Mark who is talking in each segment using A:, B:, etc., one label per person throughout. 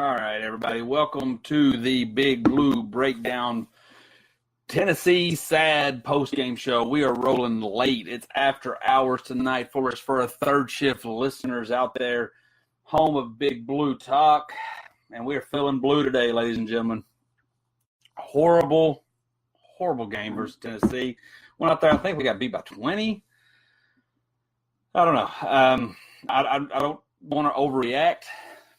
A: All right, everybody. Welcome to the Big Blue Breakdown Tennessee Sad Postgame Show. We are rolling late. It's after hours tonight for us for a third shift listeners out there, home of Big Blue Talk. And we are feeling blue today, ladies and gentlemen. Horrible game versus Tennessee. Went out there, I think we got beat by 20. I don't know. I don't want to overreact,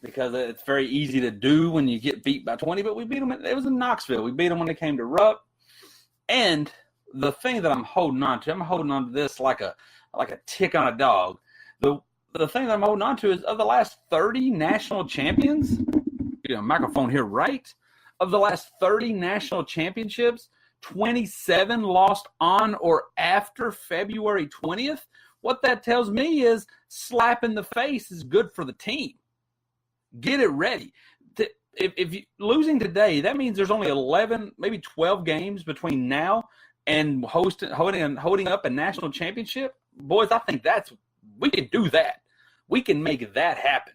A: because it's very easy to do when you get beat by 20, but we beat them. It was in Knoxville. We beat them when they came to Rupp. And the thing that I'm holding on to this like a tick on a dog. The thing that I'm holding on to is, of the last 30 national champions, microphone here, right? Of the last 30 national championships, 27 lost on or after February 20th. What that tells me is slap in the face is good for the team. Get it ready. If you losing today, that means there's only 11, maybe 12 games between now and holding up a national championship. Boys, I think we can do that. We can make that happen.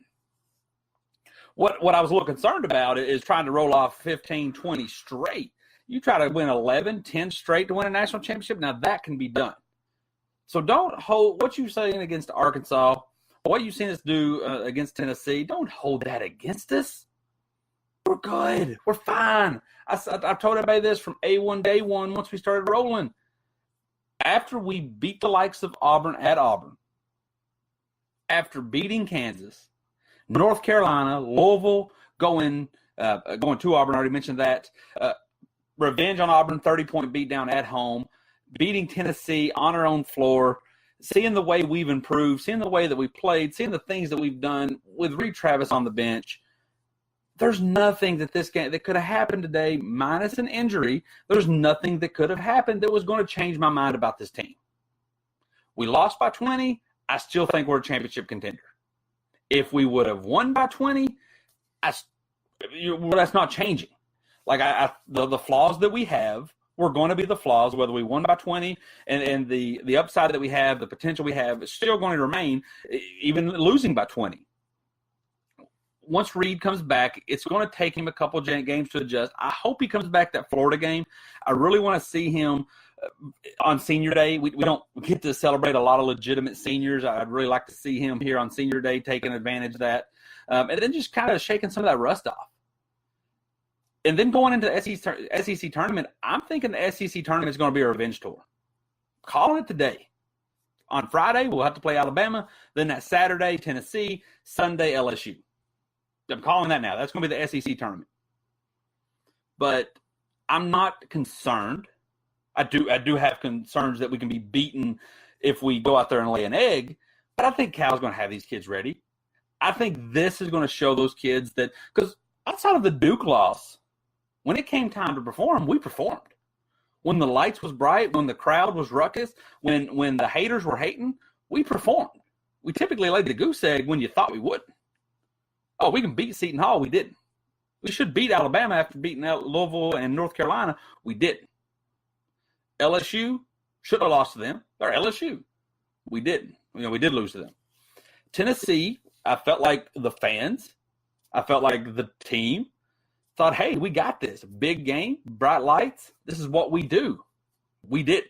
A: What I was a little concerned about is trying to roll off 15, 20 straight. You try to win 11, 10 straight to win a national championship. Now that can be done. So don't hold what you're saying against Arkansas, what you've seen us do against Tennessee. Don't hold that against us. We're good. We're fine. I've told everybody this from A1 day one once we started rolling. After we beat the likes of Auburn at Auburn, after beating Kansas, North Carolina, Louisville, going to Auburn, I already mentioned that. Revenge on Auburn, 30-point beatdown at home. Beating Tennessee on our own floor. Seeing the way we've improved, seeing the way that we played, seeing the things that we've done with Reed Travis on the bench. There's nothing that this game that could have happened today, minus an injury. There's nothing that could have happened that was going to change my mind about this team. We lost by 20. I still think we're a championship contender. If we would have won by 20, that's not changing. Like the flaws that we have, we're going to be the flaws, whether we won by 20 and the upside that we have, the potential we have is still going to remain, even losing by 20. Once Reed comes back, it's going to take him a couple of games to adjust. I hope he comes back that Florida game. I really want to see him on Senior Day. We don't get to celebrate a lot of legitimate seniors. I'd really like to see him here on Senior Day taking advantage of that. And then just kind of shaking some of that rust off. And then going into the SEC tournament, I'm thinking the SEC tournament is going to be a revenge tour. Calling it today. On Friday, we'll have to play Alabama. Then that Saturday, Tennessee. Sunday, LSU. I'm calling that now. That's going to be the SEC tournament. But I'm not concerned. I do have concerns that we can be beaten if we go out there and lay an egg. But I think Cal's going to have these kids ready. I think this is going to show those kids that – because outside of the Duke loss, when it came time to perform, we performed. When the lights was bright, when the crowd was ruckus, when the haters were hating, we performed. We typically laid the goose egg when you thought we wouldn't. Oh, we can beat Seton Hall. We didn't. We should beat Alabama after beating Louisville and North Carolina. We didn't. LSU should have lost to them. They're LSU. We didn't. We did lose to them. Tennessee, I felt like the fans, I felt like the team thought, hey, we got this. Big game, bright lights. This is what we do. We did.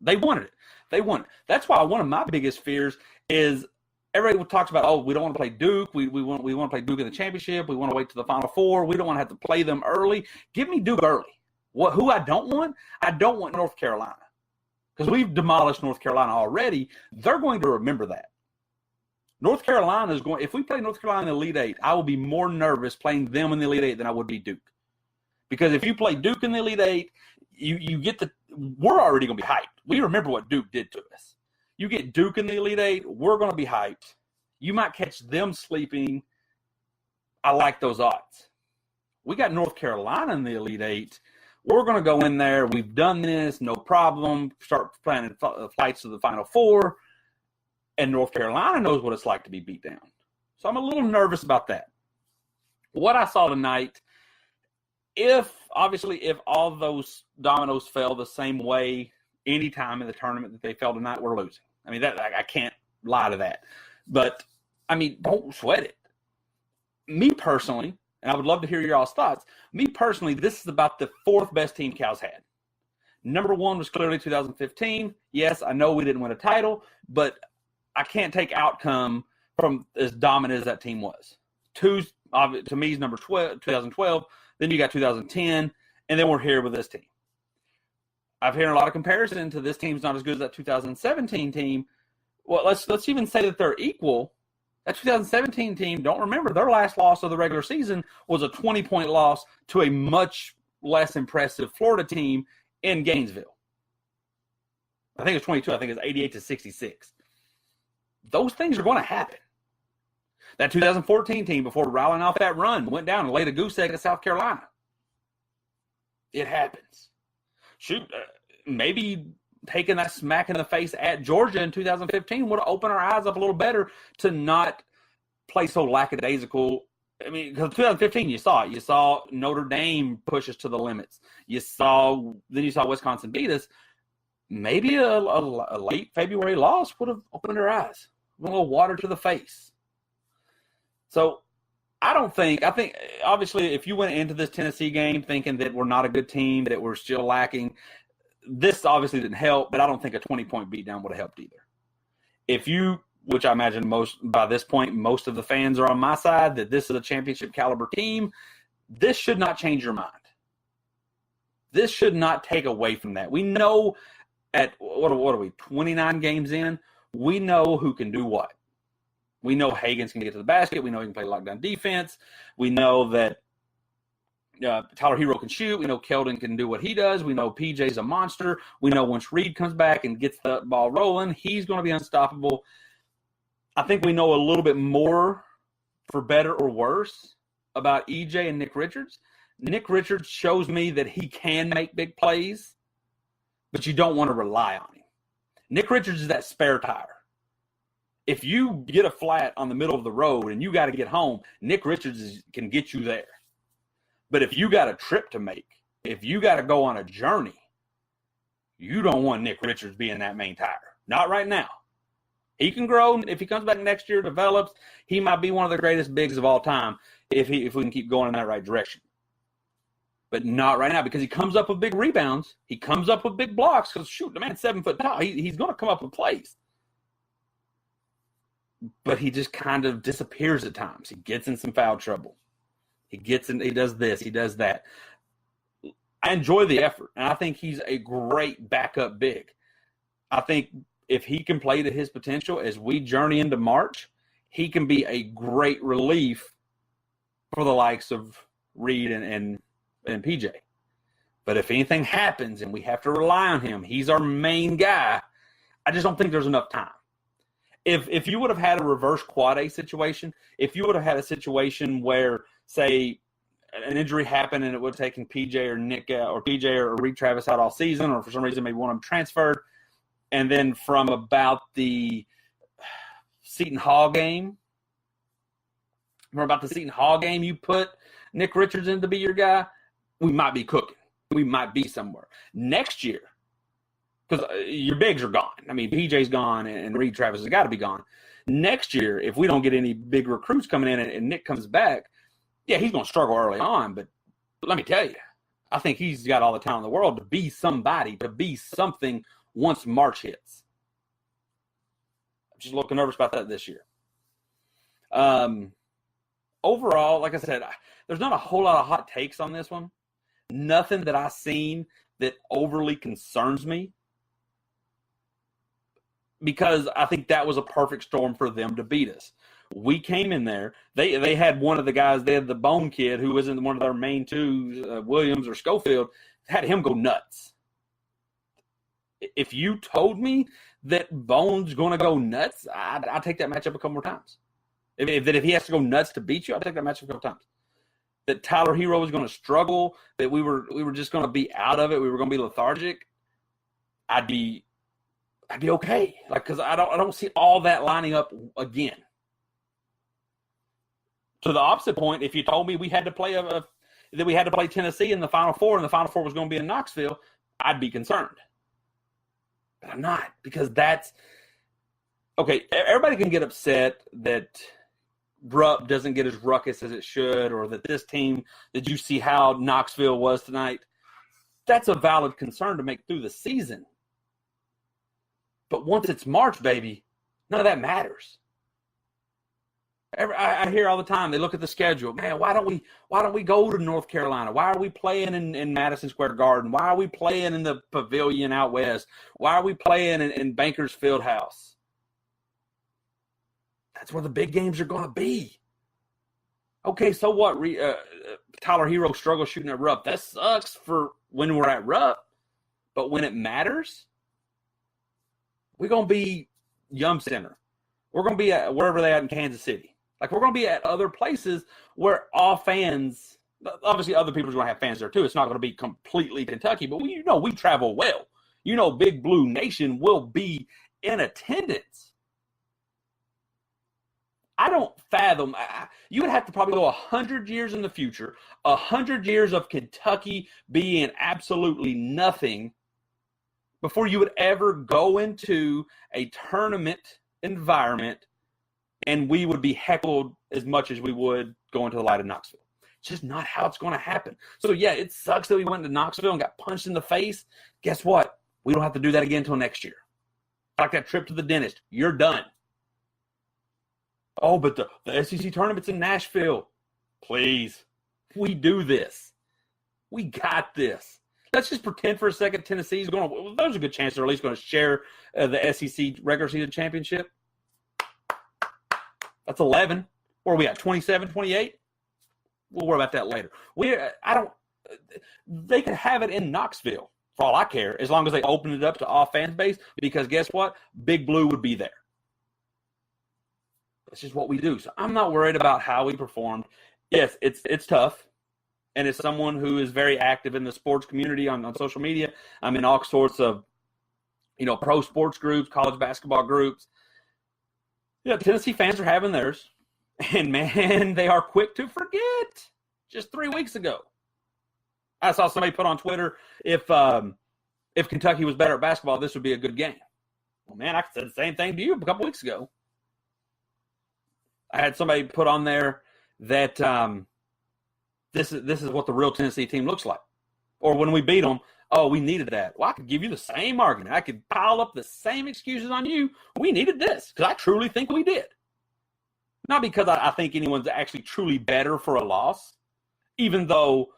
A: They wanted it. They won it. That's why one of my biggest fears is everybody talks about, oh, we don't want to play Duke. We want to play Duke in the championship. We want to wait to the Final Four. We don't want to have to play them early. Give me Duke early. Who I don't want? I don't want North Carolina. Because we've demolished North Carolina already. They're going to remember that. North Carolina is going – if we play North Carolina in the Elite Eight, I will be more nervous playing them in the Elite Eight than I would be Duke. Because if you play Duke in the Elite Eight, you get the – we're already going to be hyped. We remember what Duke did to us. You get Duke in the Elite Eight, we're going to be hyped. You might catch them sleeping. I like those odds. We got North Carolina in the Elite Eight. We're going to go in there. We've done this, no problem. Start planning flights to the Final Four. And North Carolina knows what it's like to be beat down. So I'm a little nervous about that. What I saw tonight, if all those dominoes fell the same way any time in the tournament that they fell tonight, we're losing. I mean, I can't lie to that. But, don't sweat it. me personally, and I would love to hear your all's thoughts, me personally, this is about the fourth best team Cal's had. Number one was clearly 2015. Yes, I know we didn't win a title, but I can't take outcome from as dominant as that team was. Two, to me, is number 12, 2012. Then you got 2010, and then we're here with this team. I've heard a lot of comparison to this team's not as good as that 2017 team. Well, let's even say that they're equal. That 2017 team, don't remember, their last loss of the regular season was a 20-point loss to a much less impressive Florida team in Gainesville. I think it's 22. I think it's 88-66. Those things are going to happen. That 2014 team, before riling off that run, went down and laid a goose egg at South Carolina. It happens. Shoot, maybe taking that smack in the face at Georgia in 2015 would have opened our eyes up a little better to not play so lackadaisical. I mean, because 2015, you saw it. You saw Notre Dame push us to the limits. Then you saw Wisconsin beat us. Maybe a late February loss would have opened our eyes. A little water to the face. So I think obviously if you went into this Tennessee game thinking that we're not a good team, that we're still lacking, this obviously didn't help, but I don't think a 20-point beatdown would have helped either. Which I imagine by this point, most of the fans are on my side, that this is a championship caliber team, this should not change your mind. This should not take away from that. We know what are we, 29 games in, we know who can do what. We know Hagan's can get to the basket. We know he can play lockdown defense. We know that Tyler Hero can shoot. We know Keldon can do what he does. We know PJ's a monster. We know once Reed comes back and gets the ball rolling, he's going to be unstoppable. I think we know a little bit more, for better or worse, about EJ and Nick Richards. Nick Richards shows me that he can make big plays, but you don't want to rely on him. Nick Richards is that spare tire. If you get a flat on the middle of the road and you got to get home, Nick Richards can get you there. But if you got a trip to make, if you got to go on a journey, you don't want Nick Richards being that main tire. Not right now. He can grow. If he comes back next year, develops, he might be one of the greatest bigs of all time if we can keep going in that right direction. But not right now, because he comes up with big rebounds. He comes up with big blocks because, shoot, the man's 7 foot tall. He's going to come up with plays. But he just kind of disappears at times. He gets in some foul trouble. He does this, he does that. I enjoy the effort, and I think he's a great backup big. I think if he can play to his potential as we journey into March, he can be a great relief for the likes of Reed and PJ. But if anything happens and we have to rely on him, he's our main guy, I just don't think there's enough time. If you would have had a reverse quad A situation, if you would have had a situation where, say, an injury happened and it would have taken PJ or Nick or PJ or Reed Travis out all season, or for some reason maybe one of them transferred, and then from about the Seton Hall game, you put Nick Richards in to be your guy, we might be cooking. We might be somewhere. Next year, because your bigs are gone. I mean, PJ's gone and Reed Travis has got to be gone. Next year, if we don't get any big recruits coming in and Nick comes back, yeah, he's going to struggle early on. But let me tell you, I think he's got all the talent in the world to be somebody, to be something once March hits. I'm just a little nervous about that this year. Overall, like I said, there's not a whole lot of hot takes on this one. Nothing that I've seen that overly concerns me, because I think that was a perfect storm for them to beat us. We came in there. They had one of the guys, they had the Bone kid, who wasn't one of their main two, Williams or Schofield, had him go nuts. If you told me that Bone's going to go nuts, I'd take that matchup a couple more times. If he has to go nuts to beat you, I'd take that matchup a couple times. That Tyler Hero was going to struggle, that we were just going to be out of it, we were going to be lethargic, I'd be okay. Like, because I don't see all that lining up again. To the opposite point, if you told me we had to play Tennessee in the Final Four, and the Final Four was going to be in Knoxville, I'd be concerned. But I'm not, because that's okay. Everybody can get upset that Rupp doesn't get as ruckus as it should, or that this team, did you see how Knoxville was tonight? That's a valid concern to make through the season. But once it's March, baby, none of that matters. I hear all the time, they look at the schedule. Man, why don't we go to North Carolina? Why are we playing in Madison Square Garden? Why are we playing in the Pavilion out west? Why are we playing in Bankers Fieldhouse? That's where the big games are going to be. Okay, so what? Tyler Hero struggles shooting at Rupp. That sucks for when we're at Rupp. But when it matters, we're going to be Yum Center. We're going to be at wherever they at in Kansas City. Like, we're going to be at other places where all fans, obviously other people are going to have fans there too. It's not going to be completely Kentucky, but we travel well. Big Blue Nation will be in attendance. I don't fathom. You would have to probably go 100 years in the future, 100 years of Kentucky being absolutely nothing before you would ever go into a tournament environment and we would be heckled as much as we would going to the Light of Knoxville. It's just not how it's going to happen. So, yeah, it sucks that we went to Knoxville and got punched in the face. Guess what? We don't have to do that again until next year. Like that trip to the dentist. You're done. Oh, but the SEC tournament's in Nashville. Please. We do this. We got this. Let's just pretend for a second Tennessee's going to – well, there's a good chance they're at least going to share the SEC regular season championship. That's 11. Where are we at, 27, 28? We'll worry about that later. They could have it in Knoxville, for all I care, as long as they open it up to all fan base, because guess what? Big Blue would be there. That's just what we do. So I'm not worried about how we performed. Yes, it's tough. And as someone who is very active in the sports community on social media, I'm in all sorts of, pro sports groups, college basketball groups. Tennessee fans are having theirs. And, man, they are quick to forget. Just 3 weeks ago, I saw somebody put on Twitter, if Kentucky was better at basketball, this would be a good game. Well, man, I said the same thing to you a couple weeks ago. I had somebody put on there that this is what the real Tennessee team looks like. Or when we beat them, oh, we needed that. Well, I could give you the same argument. I could pile up the same excuses on you. We needed this because I truly think we did. Not because I think anyone's actually truly better for a loss, even though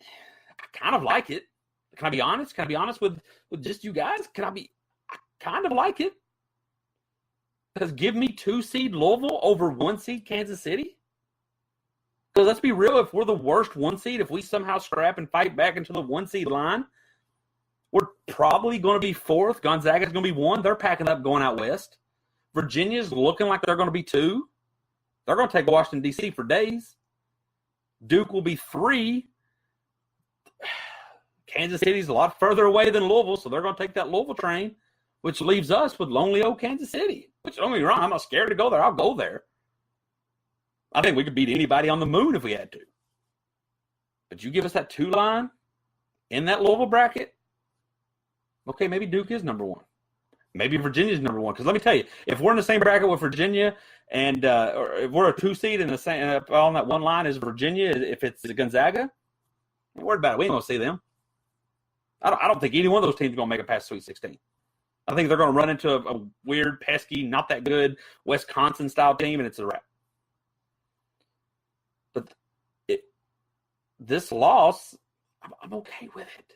A: I kind of like it. Can I be honest? Can I be honest with just you guys? I kind of like it. Because give me 2-seed Louisville over 1-seed Kansas City? Because let's be real, if we're the worst 1-seed, if we somehow scrap and fight back into the 1-seed line, we're probably going to be 4th. Gonzaga's going to be 1. They're packing up going out west. Virginia's looking like they're going to be 2. They're going to take Washington, D.C. for days. Duke will be 3. Kansas City's a lot further away than Louisville, so they're going to take that Louisville train, which leaves us with lonely old Kansas City. Which, don't get me wrong, I'm not scared to go there. I'll go there. I think we could beat anybody on the moon if we had to. But you give us that 2 line in that Louisville bracket, okay, maybe Duke is number 1. Maybe Virginia's number 1. Because let me tell you, if we're in the same bracket with Virginia and or if we're a 2-seed in the same on that one line as Virginia, if it's Gonzaga, I'm worried about it. We ain't going to see them. I don't think any one of those teams is going to make it past Sweet 16. I think they're going to run into a weird, pesky, not that good Wisconsin-style team, and it's a wrap. But this loss, I'm okay with it.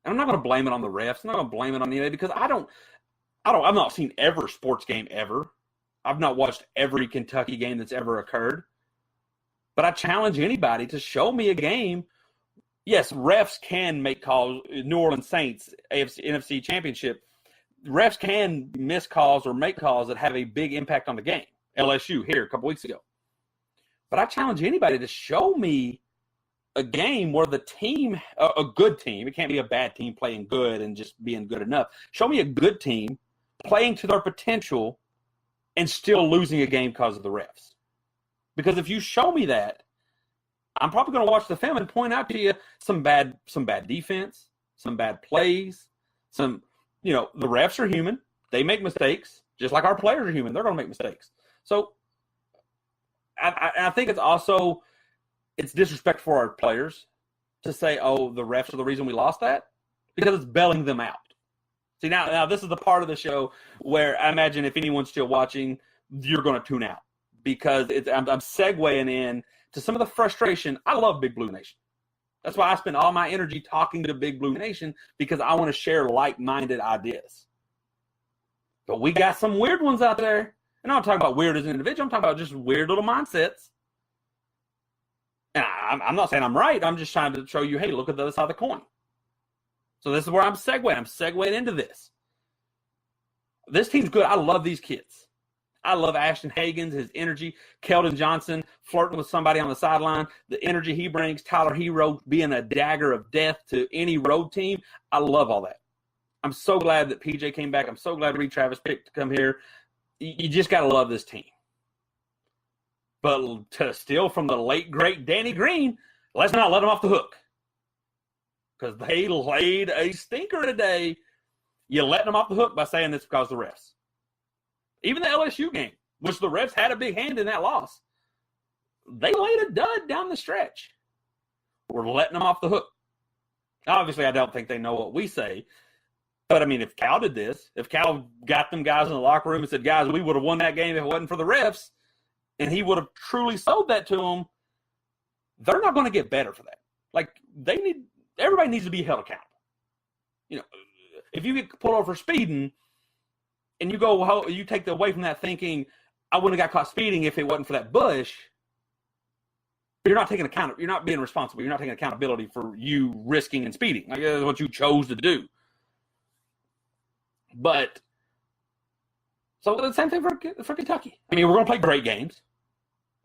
A: And I'm not going to blame it on the refs. I'm not going to blame it on anybody because I've not seen every sports game ever. I've not watched every Kentucky game that's ever occurred. But I challenge anybody to show me a game. Yes, refs can make calls. New Orleans Saints, NFC Championship, refs can miss calls or make calls that have a big impact on the game. LSU here a couple weeks ago. But I challenge anybody to show me a game where the team, a good team, it can't be a bad team playing good and just being good enough. Show me a good team playing to their potential and still losing a game because of the refs. Because if you show me that, I'm probably going to watch the film and point out to you some bad defense, some bad plays, the refs are human. They make mistakes, just like our players are human. They're going to make mistakes. So I think it's also it's disrespect for our players to say, oh, the refs are the reason we lost that, because it's bailing them out. See, now this is the part of the show where I imagine if anyone's still watching, you're going to tune out, because I'm segueing in to some of the frustration. I love Big Blue Nation. That's why I spend all my energy talking to Big Blue Nation, because I want to share like-minded ideas. But we got some weird ones out there. And I'm not talking about weird as an individual. I'm talking about just weird little mindsets. And I'm not saying I'm right. I'm just trying to show you, hey, look at the other side of the coin. So this is where I'm segueing. I'm segueing into this. This team's good. I love these kids. I love Ashton Hagans, his energy. Keldon Johnson flirting with somebody on the sideline. The energy he brings. Tyler Hero being a dagger of death to any road team. I love all that. I'm so glad that PJ came back. I'm so glad Reed Travis picked to come here. You just got to love this team. But to steal from the late, great Danny Green, let's not let them off the hook. Because they laid a stinker today. You're letting them off the hook by saying it's because of the refs. Even the LSU game, which the refs had a big hand in that loss, they laid a dud down the stretch. We're letting them off the hook. Obviously, I don't think they know what we say. But, I mean, if Cal did this, if Cal got them guys in the locker room and said, guys, we would have won that game if it wasn't for the refs, and he would have truly sold that to them, they're not going to get better for that. Like, everybody needs to be held accountable. You know, if you get pulled over for speeding and you take away from that thinking, I wouldn't have got caught speeding if it wasn't for that bush, you're not taking account. You're not being responsible. You're not taking accountability for you risking and speeding. Like, that's what you chose to do. But so the same thing for Kentucky. I mean, we're going to play great games.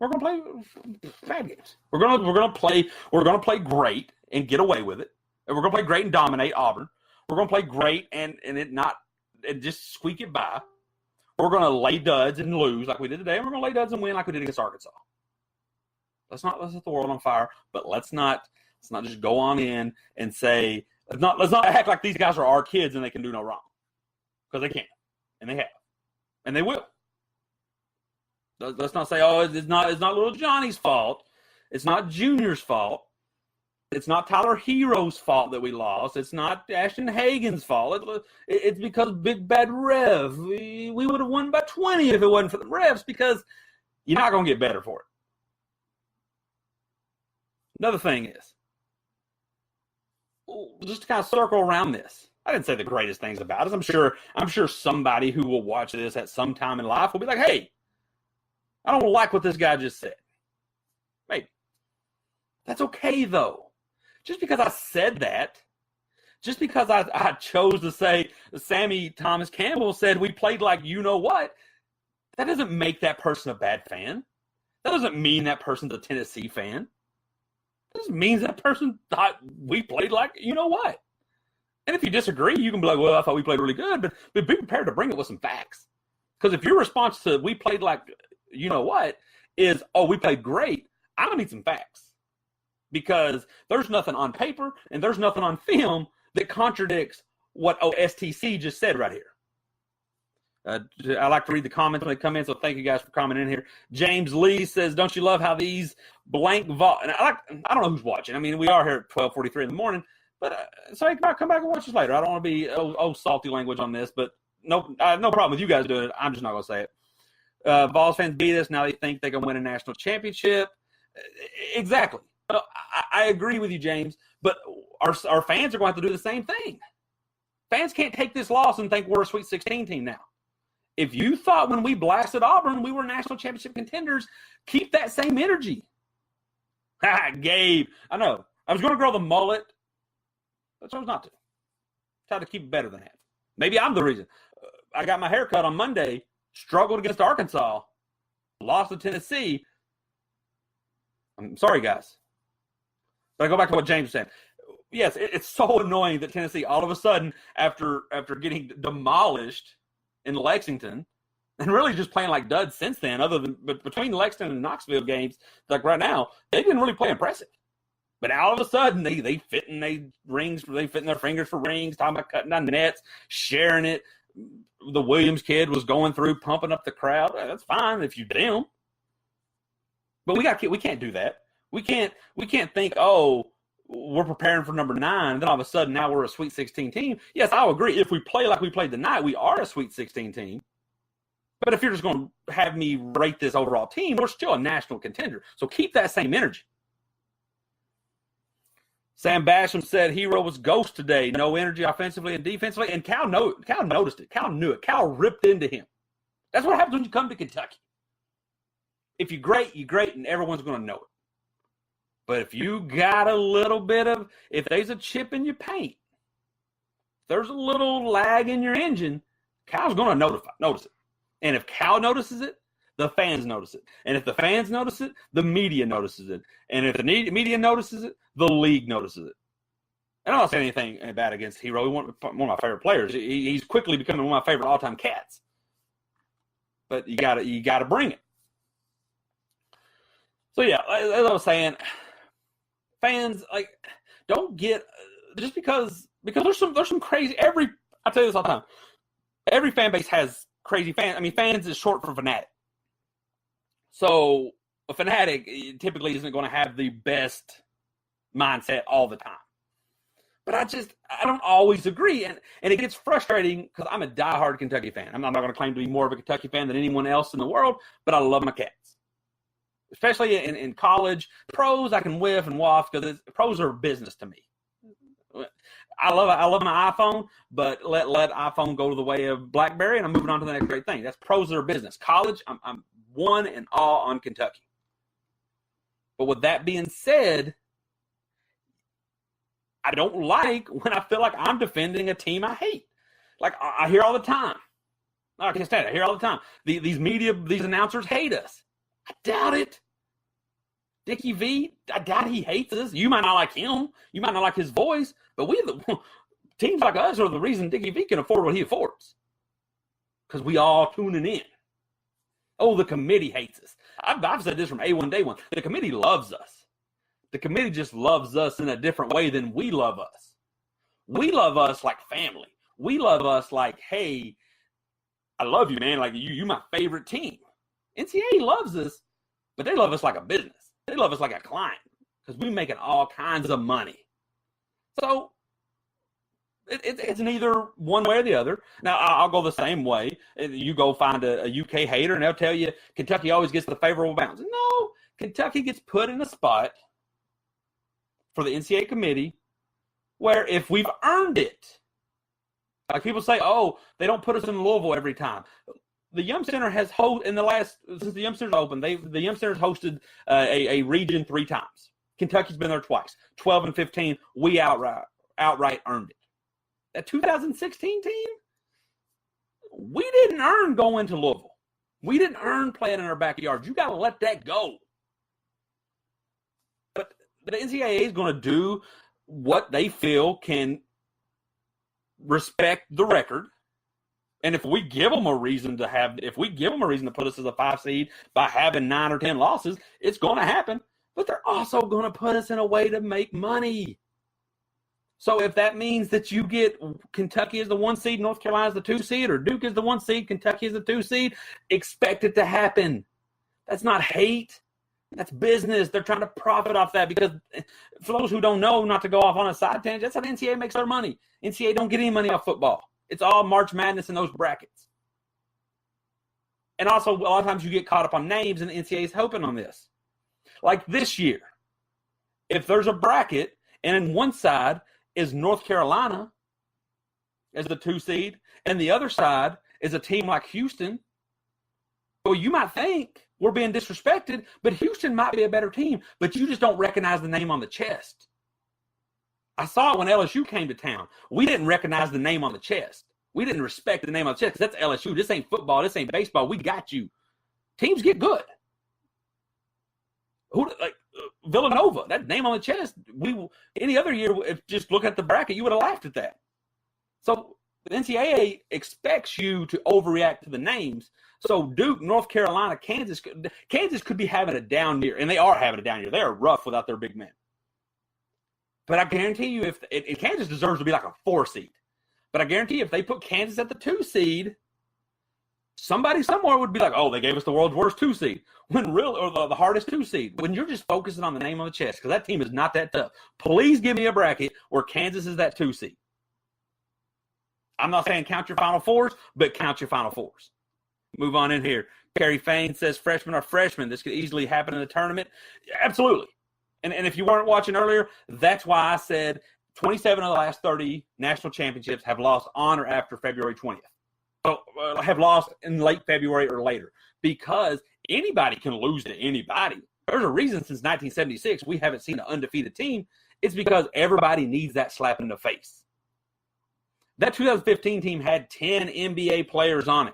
A: We're going to play bad games. We're going to play great and get away with it. And we're going to play great and dominate Auburn. We're going to play great and just squeak it by. We're going to lay duds and lose like we did today, and we're going to lay duds and win like we did against Arkansas. Let's set the world on fire, but let's not just go on in and say let's not act like these guys are our kids and they can do no wrong. Because they can, and they have, and they will. Let's not say, oh, it's not little Johnny's fault. It's not Junior's fault. It's not Tyler Hero's fault that we lost. It's not Ashton Hagen's fault. It's because Big Bad Rev. We would have won by 20 if it wasn't for the refs, because you're not going to get better for it. Another thing is, just to kind of circle around this, I didn't say the greatest things about it. I'm sure somebody who will watch this at some time in life will be like, hey, I don't like what this guy just said. Maybe. That's okay, though. Just because I said that, just because I chose to say Sammy Thomas Campbell said we played like you know what, that doesn't make that person a bad fan. That doesn't mean that person's a Tennessee fan. That just means that person thought we played like you know what. And if you disagree, you can be like, well, I thought we played really good, but be prepared to bring it with some facts. Because if your response to we played like you know what is, oh, we played great, I'm going to need some facts. Because there's nothing on paper and there's nothing on film that contradicts what OSTC just said right here. I like to read the comments when they come in, so thank you guys for commenting in here. James Lee says, don't you love how these blank vault? And I don't know who's watching. I mean, we are here at 12:43 in the morning. But so come back and watch this later. I don't want to be salty language on this, but no problem with you guys doing it. I'm just not going to say it. Vols fans beat us. Now they think they can win a national championship. Exactly. I agree with you, James. But our fans are going to have to do the same thing. Fans can't take this loss and think we're a Sweet 16 team now. If you thought when we blasted Auburn we were national championship contenders, keep that same energy. Gabe, I know. I was going to grow the mullet. I chose not to. Try to keep it better than that. Maybe I'm the reason. I got my hair cut on Monday, struggled against Arkansas, lost to Tennessee. I'm sorry, guys. But I go back to what James was saying. Yes, it's so annoying that Tennessee, all of a sudden, after getting demolished in Lexington, and really just playing like duds since then, other than between the Lexington and Knoxville games, like right now, they didn't really play impressive. But all of a sudden, they fit in their fingers for rings, talking about cutting down nets, sharing it. The Williams kid was going through, pumping up the crowd. That's fine if you them. But we can't do that. We can't think, oh, we're preparing for number 9, and then all of a sudden now we're a Sweet 16 team. Yes, I'll agree. If we play like we played tonight, we are a Sweet 16 team. But if you're just going to have me rate this overall team, we're still a national contender. So keep that same energy. Sam Basham said Hero was ghost today. No energy offensively and defensively. And Cal noticed it. Cal knew it. Cal ripped into him. That's what happens when you come to Kentucky. If you're great, and everyone's going to know it. But if you got a little bit of, if there's a chip in your paint, there's a little lag in your engine, Cal's going to notice it. And if Cal notices it, the fans notice it. And if the fans notice it, the media notices it. And if the media notices it, the league notices it. And I'm not saying anything bad against Hero. He's one of my favorite players. He's quickly becoming one of my favorite all-time cats. But you gotta bring it. So yeah, as I was saying, fans don't get just because there's some crazy. I tell you this all the time. Every fan base has crazy fans. I mean, fans is short for fanatic. So a fanatic typically isn't going to have the best mindset all the time. But I don't always agree, and it gets frustrating because I'm a diehard Kentucky fan. I'm not going to claim to be more of a Kentucky fan than anyone else in the world, but I love my Cats. Especially in college, pros I can whiff and waft because pros are business to me. I love my iPhone, but let iPhone go to the way of BlackBerry, and I'm moving on to the next great thing. That's pros that are business. College, I'm one and all on Kentucky. But with that being said, I don't like when I feel like I'm defending a team I hate. Like I hear all the time. I can't stand it. I hear all the time. These announcers hate us. I doubt it. Dickie V, I doubt he hates us. You might not like him. You might not like his voice. But teams like us are the reason Dickie V can afford what he affords. Because we all tuning in. Oh, the committee hates us. I've said this from A1 day one. The committee loves us. The committee just loves us in a different way than we love us. We love us like family. We love us like, hey, I love you, man. Like, you my favorite team. NCAA loves us, but they love us like a business. They love us like a client because we're making all kinds of money. So it's neither one way or the other. Now, I'll go the same way. You go find a UK hater, and they'll tell you Kentucky always gets the favorable bounce. No, Kentucky gets put in a spot for the NCAA committee where if we've earned it, like people say, oh, they don't put us in Louisville every time. The Yum Center has since the Yum Center's open, the Yum Center's hosted a region 3 times. Kentucky's been there twice. 12 and 15, we outright earned it. That 2016 team, we didn't earn going to Louisville. We didn't earn playing in our backyard. You got to let that go. But the NCAA is going to do what they feel can respect the record. And if we give them a reason to put us as a 5 seed by having 9 or 10 losses, it's going to happen. But they're also going to put us in a way to make money. So if that means that you get Kentucky as the 1 seed, North Carolina as the 2 seed, or Duke is the 1 seed, Kentucky is the 2 seed, expect it to happen. That's not hate. That's business. They're trying to profit off that because for those who don't know, not to go off on a side tangent, that's how the NCAA makes their money. NCAA don't get any money off football. It's all March Madness in those brackets. And also, a lot of times you get caught up on names, and the NCAA is hoping on this. Like this year, if there's a bracket, and in one side is North Carolina as the 2 seed, and the other side is a team like Houston, well, you might think we're being disrespected, but Houston might be a better team, but you just don't recognize the name on the chest. I saw it when LSU came to town. We didn't recognize the name on the chest. We didn't respect the name on the chest because that's LSU. This ain't football. This ain't baseball. We got you. Teams get good. Villanova, that name on the chest. Any other year, if just look at the bracket, you would have laughed at that. So the NCAA expects you to overreact to the names. So Duke, North Carolina, Kansas could be having a down year, and they are having a down year. They are rough without their big men. But I guarantee you, if Kansas deserves to be like a 4 seed. But I guarantee you, if they put Kansas at the 2 seed, Somebody somewhere would be like, oh, they gave us the world's worst 2 seed, or the hardest 2 seed. When you're just focusing on the name on the chest, because that team is not that tough. Please give me a bracket where Kansas is that 2 seed. I'm not saying count your Final Fours, but count your Final Fours. Move on in here. Kerry Fain says freshmen are freshmen. This could easily happen in the tournament. Absolutely. And if you weren't watching earlier, that's why I said 27 of the last 30 national championships have lost on or after February 20th. So have lost in late February or later, because anybody can lose to anybody. There's a reason since 1976 we haven't seen an undefeated team. It's because everybody needs that slap in the face. That 2015 team had 10 NBA players on it.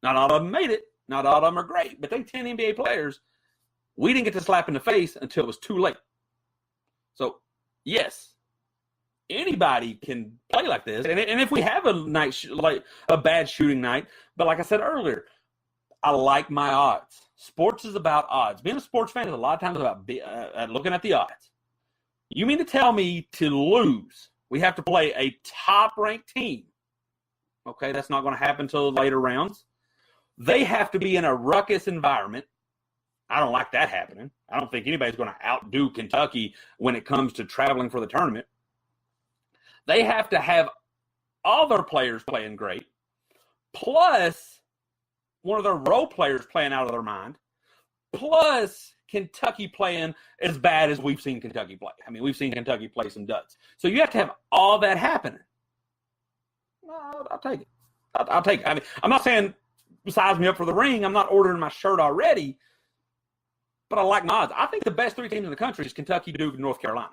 A: Not all of them made it. Not all of them are great, but they 10 NBA players. We didn't get the slap in the face until it was too late. So, yes, anybody can play like this. And if we have a night, like a bad shooting night, but like I said earlier, I like my odds. Sports is about odds. Being a sports fan is a lot of times about looking at the odds. You mean to tell me to lose, we have to play a top-ranked team? Okay, that's not going to happen until the later rounds. They have to be in a ruckus environment. I don't like that happening. I don't think anybody's going to outdo Kentucky when it comes to traveling for the tournament. They have to have all their players playing great, plus one of their role players playing out of their mind, plus Kentucky playing as bad as we've seen Kentucky play. I mean, we've seen Kentucky play some duds. So you have to have all that happening. Well, I'll take it. I'll take it. I mean, I'm not saying size me up for the ring. I'm not ordering my shirt already, but I like my odds. I think the best 3 teams in the country is Kentucky, Duke, and North Carolina.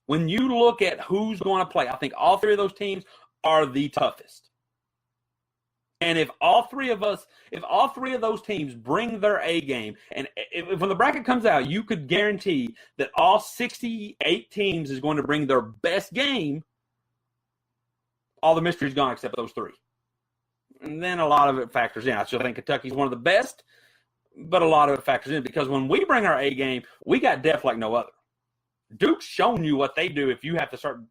A: When you look at who's going to play, I think all 3 of those teams are the toughest. And if all 3 of those teams bring their A game, and if when the bracket comes out, you could guarantee that all 68 teams is going to bring their best game, all the mystery's gone except those 3. And then a lot of it factors in. I still think Kentucky's one of the best, but a lot of it factors in because when we bring our A game, we got depth like no other. Duke's shown you what they do if you have to start,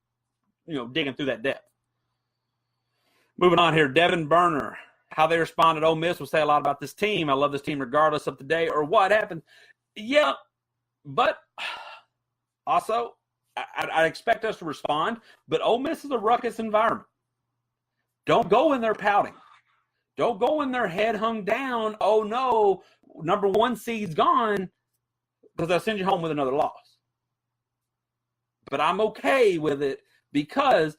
A: digging through that depth. Moving on here, Devin Burner. How they responded to Ole Miss will say a lot about this team. I love this team regardless of the day or what happens. Yeah, but also I expect us to respond, but Ole Miss is a ruckus environment. Don't go in there pouting. Don't go in there head hung down. Oh, no, number 1 seed's gone, because they'll send you home with another loss. But I'm okay with it because,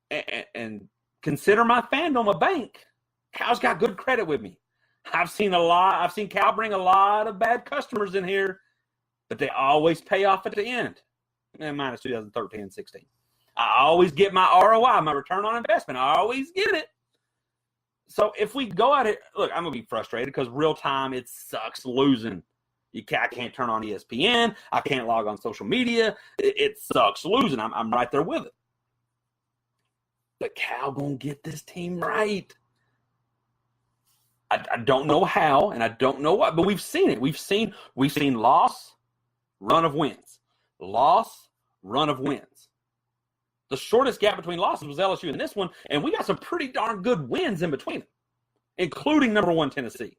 A: and consider my fandom a bank. Cal's got good credit with me. I've seen Cal bring a lot of bad customers in here, but they always pay off at the end. Minus 2013 and 16. I always get my ROI, my return on investment. I always get it. So if we go out here, look, I'm going to be frustrated because real time, it sucks losing. I can't turn on ESPN. I can't log on social media. It sucks losing. I'm right there with it. But Cal going to get this team right. I don't know how, and I don't know what, but we've seen it. We've seen loss, run of wins. Loss, run of wins. The shortest gap between losses was LSU in this one, and we got some pretty darn good wins in between them, including number 1 Tennessee,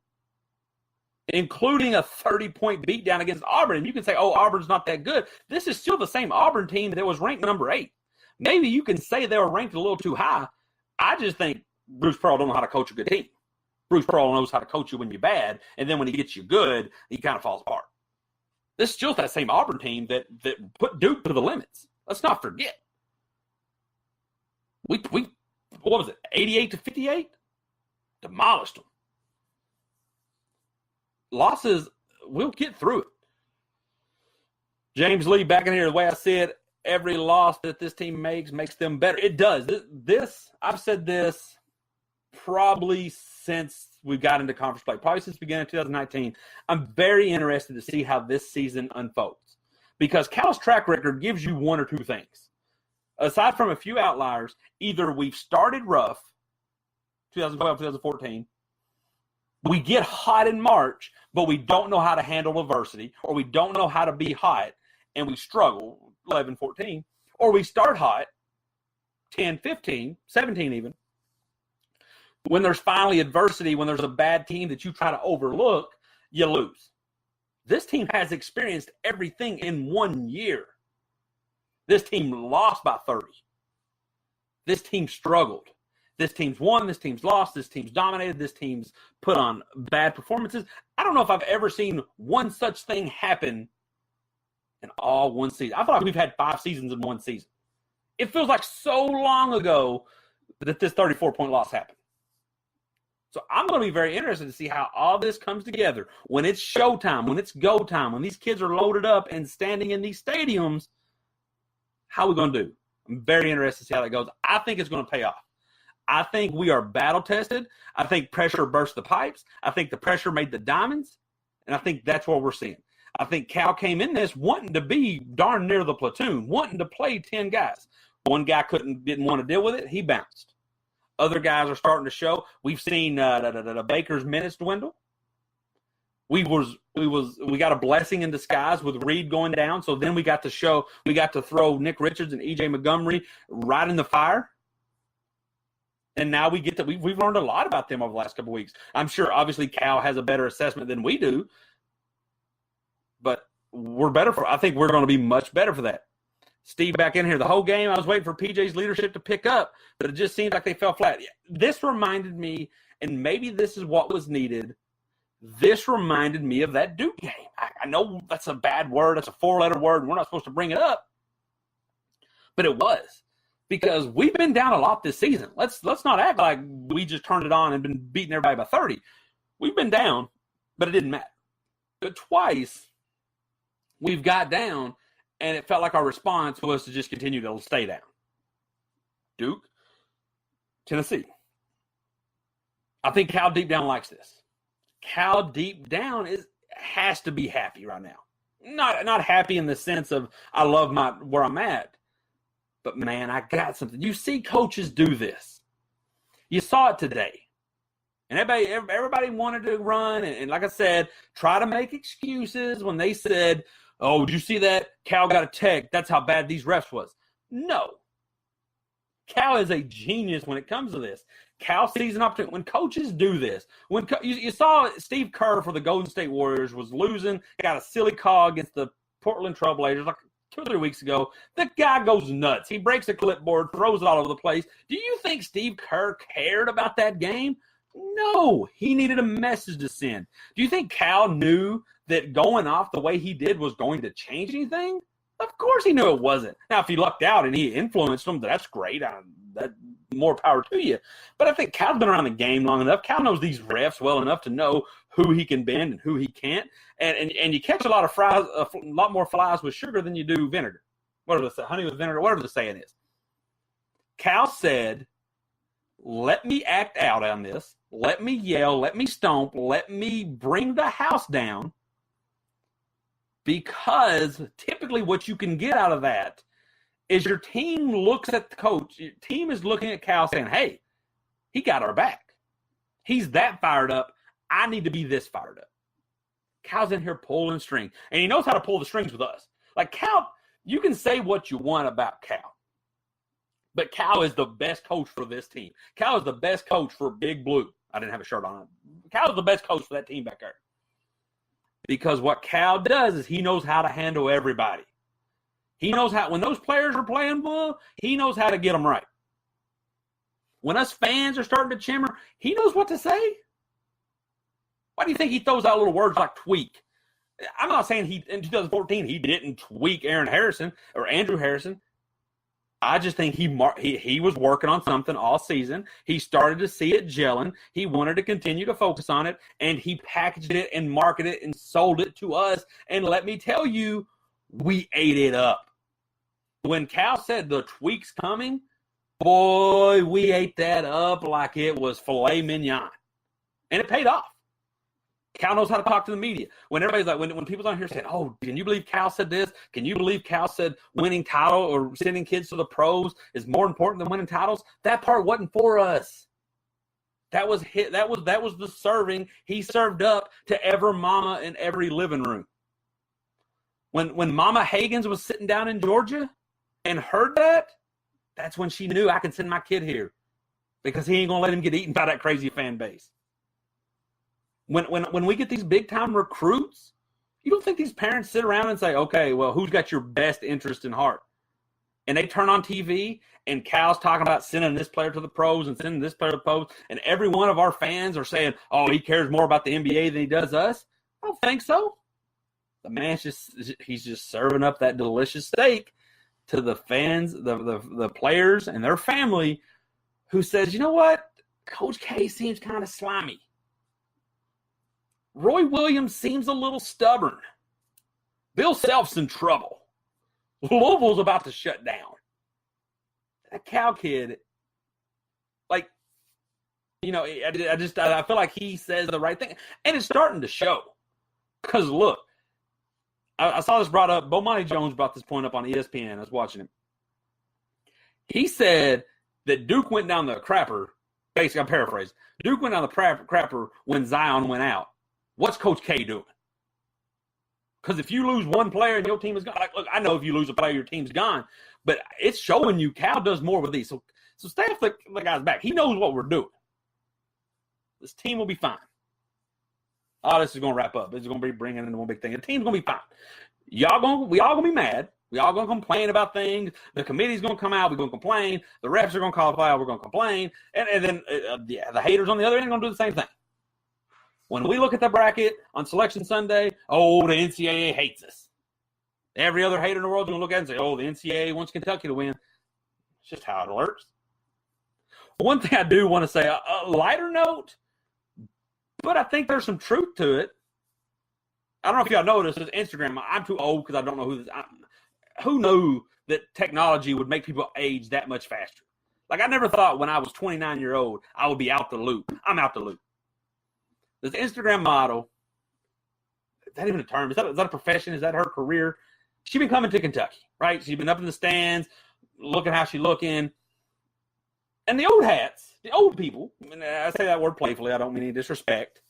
A: including a 30-point beatdown against Auburn. And you can say, oh, Auburn's not that good. This is still the same Auburn team that was ranked number 8. Maybe you can say they were ranked a little too high. I just think Bruce Pearl don't know how to coach a good team. Bruce Pearl knows how to coach you when you're bad, and then when he gets you good, he kind of falls apart. This is still that same Auburn team that put Duke to the limits. Let's not forget. We what was it, 88-58? Demolished them. Losses, we'll get through it. James Lee, back in here, the way I said, every loss that this team makes them better. It does. I've said this probably since we got into conference play, probably since the beginning of 2019. I'm very interested to see how this season unfolds because Cal's track record gives you 1 or 2 things. Aside from a few outliers, either we've started rough, 2012, 2014, we get hot in March, but we don't know how to handle adversity, or we don't know how to be hot, and we struggle, 11, 14, or we start hot, 10, 15, 17 even, when there's finally adversity, when there's a bad team that you try to overlook, you lose. This team has experienced everything in 1 year. This team lost by 30. This team struggled. This team's won. This team's lost. This team's dominated. This team's put on bad performances. I don't know if I've ever seen one such thing happen in all one season. I feel like we've had 5 seasons in one season. It feels like so long ago that this 34-point loss happened. So I'm going to be very interested to see how all this comes together. When it's showtime, when it's go time, when these kids are loaded up and standing in these stadiums, how are we going to do? I'm very interested to see how that goes. I think it's going to pay off. I think we are battle-tested. I think pressure burst the pipes. I think the pressure made the diamonds. And I think that's what we're seeing. I think Cal came in this wanting to be darn near the platoon, wanting to play 10 guys. One guy didn't want to deal with it. He bounced. Other guys are starting to show. We've seen Baker's minutes dwindle. We got a blessing in disguise with Reed going down. So then we got to throw Nick Richards and EJ Montgomery right in the fire. And now we've learned a lot about them over the last couple of weeks. I'm sure obviously Cal has a better assessment than we do. But I think we're going to be much better for that. Steve back in here. The whole game, I was waiting for PJ's leadership to pick up, but it just seems like they fell flat. This reminded me, and maybe this is what was needed, this reminded me of that Duke game. I know that's a bad word. That's a 4-letter word, and we're not supposed to bring it up. But it was. Because we've been down a lot this season. Let's not act like we just turned it on and been beating everybody by 30. We've been down, but it didn't matter. But twice, we've got down, and it felt like our response was to just continue to stay down. Duke, Tennessee. I think Cal deep down likes this. Cal deep down has to be happy right now. Not happy in the sense of I love where I'm at. But, man, I got something. You see coaches do this. You saw it today. And everybody wanted to run. And like I said, try to make excuses when they said, oh, did you see that? Cal got a tech. That's how bad these refs was. No. Cal is a genius when it comes to this. Cal sees an opportunity. When coaches do this, you saw Steve Kerr for the Golden State Warriors was losing, got a silly call against the Portland Trailblazers like 2 or 3 weeks ago. The guy goes nuts. He breaks a clipboard, throws it all over the place. Do you think Steve Kerr cared about that game? No. He needed a message to send. Do you think Cal knew that going off the way he did was going to change anything? Of course he knew it wasn't. Now, if he lucked out and he influenced them, that's great. That more power to you. But I think Cal's been around the game long enough. Cal knows these refs well enough to know who he can bend and who he can't. And you catch a lot more flies with sugar than you do vinegar. Whatever the honey with vinegar, whatever the saying is. Cal said, let me act out on this. Let me yell. Let me stomp. Let me bring the house down. Because typically what you can get out of that is your team looks at the coach. Your team is looking at Cal saying, hey, he got our back. He's that fired up. I need to be this fired up. Cal's in here pulling string. And he knows how to pull the strings with us. Like Cal, you can say what you want about Cal. But Cal is the best coach for this team. Cal is the best coach for Big Blue. I didn't have a shirt on. Cal is the best coach for that team back there. Because what Cal does is he knows how to handle everybody. He knows how, when those players are playing well, he knows how to get them right. When us fans are starting to chimmer, he knows what to say. Why do you think he throws out little words like tweak? I'm not saying in 2014 he didn't tweak Aaron Harrison or Andrew Harrison. I just think he was working on something all season. He started to see it gelling. He wanted to continue to focus on it, and he packaged it and marketed it and sold it to us. And let me tell you, we ate it up. When Cal said the tweak's coming, boy, we ate that up like it was filet mignon. And it paid off. Cal knows how to talk to the media. When everybody's like, when people's on here saying, oh, can you believe Cal said this? Can you believe Cal said winning title or sending kids to the pros is more important than winning titles? That part wasn't for us. That was the serving he served up to every mama in every living room. When Mama Hagens was sitting down in Georgia and heard that, that's when she knew I can send my kid here. because he ain't going to let him get eaten by that crazy fan base. When we get these big-time recruits, you don't think these parents sit around and say, okay, well, who's got your best interest in heart? And they turn on TV, and Cal's talking about sending this player to the pros and sending this player to the pros, and every one of our fans are saying, oh, he cares more about the NBA than he does us. I don't think so. The man's he's just serving up that delicious steak to the fans, the players, and their family, who says, you know what? Coach K seems kind of slimy. Roy Williams seems a little stubborn. Bill Self's in trouble. Louisville's about to shut down. That Cal kid, like, you know, I feel like he says the right thing. And it's starting to show. Because, look, I saw this brought up. Bomani Jones brought this point up on ESPN. I was watching him. He said that Duke went down the crapper. Basically, I'm paraphrasing. Duke went down the crapper when Zion went out. What's Coach K doing? Because if you lose one player and your team is gone, like, look, I know if you lose a player, your team's gone. But it's showing you Cal does more with these. So Steph, the guy's back. He knows what we're doing. This team will be fine. Oh, this is going to wrap up. This is going to be bringing in one big thing. The team's going to be fine. We all going to be mad. We all going to complain about things. The committee's going to come out. We're going to complain. The refs are going to call a foul. We're going to complain. And then the haters on the other end are going to do the same thing. When we look at the bracket on Selection Sunday, oh, the NCAA hates us. Every other hater in the world is going to look at it and say, oh, the NCAA wants Kentucky to win. It's just how it works. One thing I do want to say, a lighter note, but I think there's some truth to it. I don't know if y'all noticed this Instagram. I'm too old because I don't know who knew that technology would make people age that much faster. Like, I never thought when I was 29 years old, I would be out the loop. I'm out the loop. This Instagram model, is that even a term? Is that a profession? Is that her career? She's been coming to Kentucky, right? She's been up in the stands, looking how she's looking. And the old hats, the old people, and I say that word playfully, I don't mean any disrespect,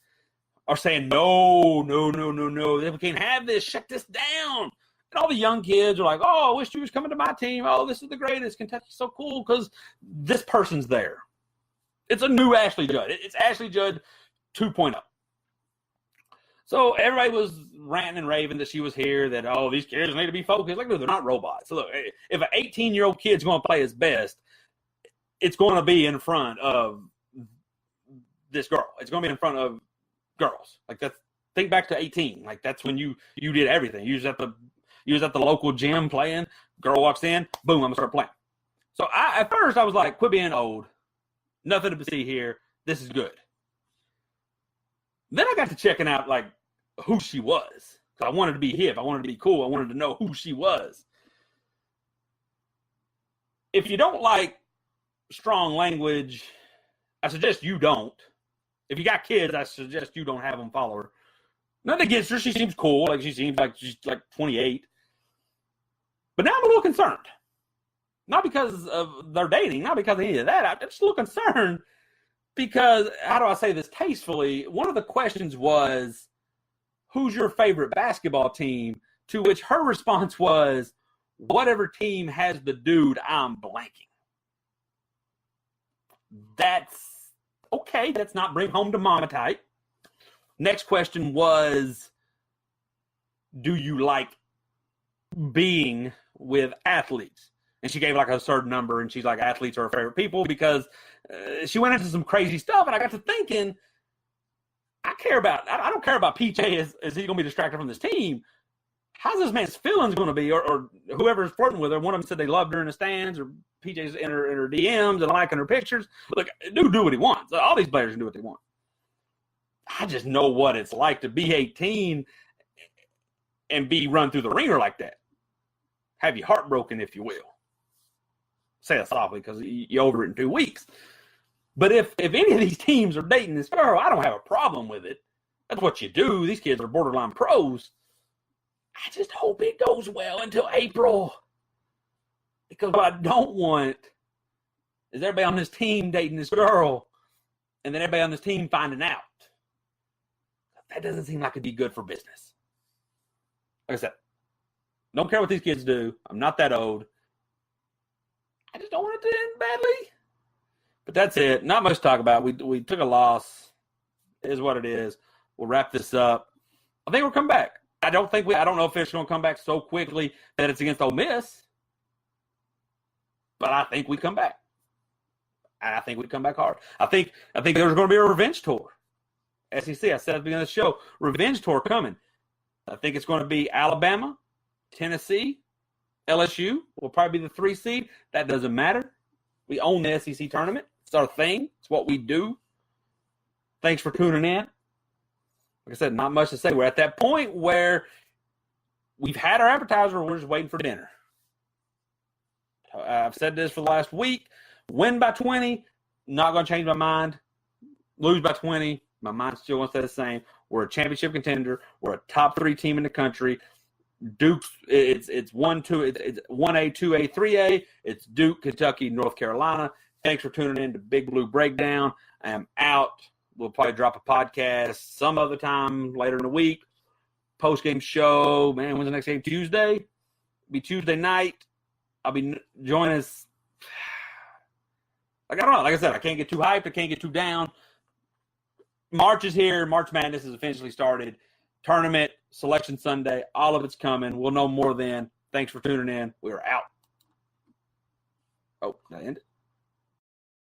A: are saying, no, we can't have this, shut this down. And all the young kids are like, oh, I wish you was coming to my team. Oh, this is the greatest. Kentucky's so cool because this person's there. It's a new Ashley Judd. It's Ashley Judd 2.0. So everybody was ranting and raving that she was here, that, oh, these kids need to be focused. Like, no, they're not robots. So look, if an 18-year-old kid's going to play his best, it's going to be in front of this girl. It's going to be in front of girls. Like, that's, think back to 18. Like, that's when you did everything. You was at the local gym playing. Girl walks in, boom, I'm going to start playing. So at first I was like, quit being old. Nothing to see here. This is good. Then I got to checking out, like, who she was. I wanted to be hip. I wanted to be cool. I wanted to know who she was. If you don't like strong language, I suggest you don't. If you got kids, I suggest you don't have them follow her. Nothing against her. She seems cool. Like, she seems like she's like 28. But now I'm a little concerned. Not because of their dating, not because of any of that. I'm just a little concerned because, how do I say this tastefully? One of the questions was, who's your favorite basketball team? To which her response was, whatever team has the dude I'm blanking. That's okay. That's not bring home to mama type. Next question was, do you like being with athletes? And she gave like a certain number, and she's like, athletes are her favorite people because she went into some crazy stuff. And I got to thinking, I don't care about PJ. Is he going to be distracted from this team? How's this man's feelings going to be? Or whoever's flirting with her, one of them said they loved her in the stands, or PJ's in her DMs and liking her pictures. Look, dude, do what he wants. All these players can do what they want. I just know what it's like to be 18 and be run through the ringer like that. Have you heartbroken, if you will. Say that softly because you're over it in 2 weeks. But if any of these teams are dating this girl, I don't have a problem with it. That's what you do. These kids are borderline pros. I just hope it goes well until April. Because what I don't want is everybody on this team dating this girl and then everybody on this team finding out. That doesn't seem like it'd be good for business. Like I said, don't care what these kids do. I'm not that old. I just don't want it to end badly. But that's it. Not much to talk about. We took a loss. It is what it is. We'll wrap this up. I think we'll come back. I don't know if it's going to come back so quickly that it's against Ole Miss. But I think we come back. I think we come back hard. I think there's going to be a revenge tour. SEC, I said at the beginning of the show, revenge tour coming. I think it's going to be Alabama, Tennessee, LSU will probably be the 3 seed. That doesn't matter. We own the SEC tournament. It's our thing. It's what we do. Thanks for tuning in. Like I said, not much to say. We're at that point where we've had our appetizer. We're just waiting for dinner. I've said this for the last week. Win by 20, not going to change my mind. Lose by 20, my mind still wants to stay the same. We're a championship contender. We're a top 3 team in the country. Duke's it's 1, 2, it's 1A, 2A, 3A. It's Duke, Kentucky, North Carolina. Thanks for tuning in to Big Blue Breakdown. I am out. We'll probably drop a podcast some other time later in the week. Post-game show. Man, when's the next game? Tuesday? It'll be Tuesday night. I'll be joining us. I don't know. Like I said, I can't get too hyped. I can't get too down. March is here. March Madness has officially started. Tournament, Selection Sunday, all of it's coming. We'll know more then. Thanks for tuning in. We're out. Oh, did I end it?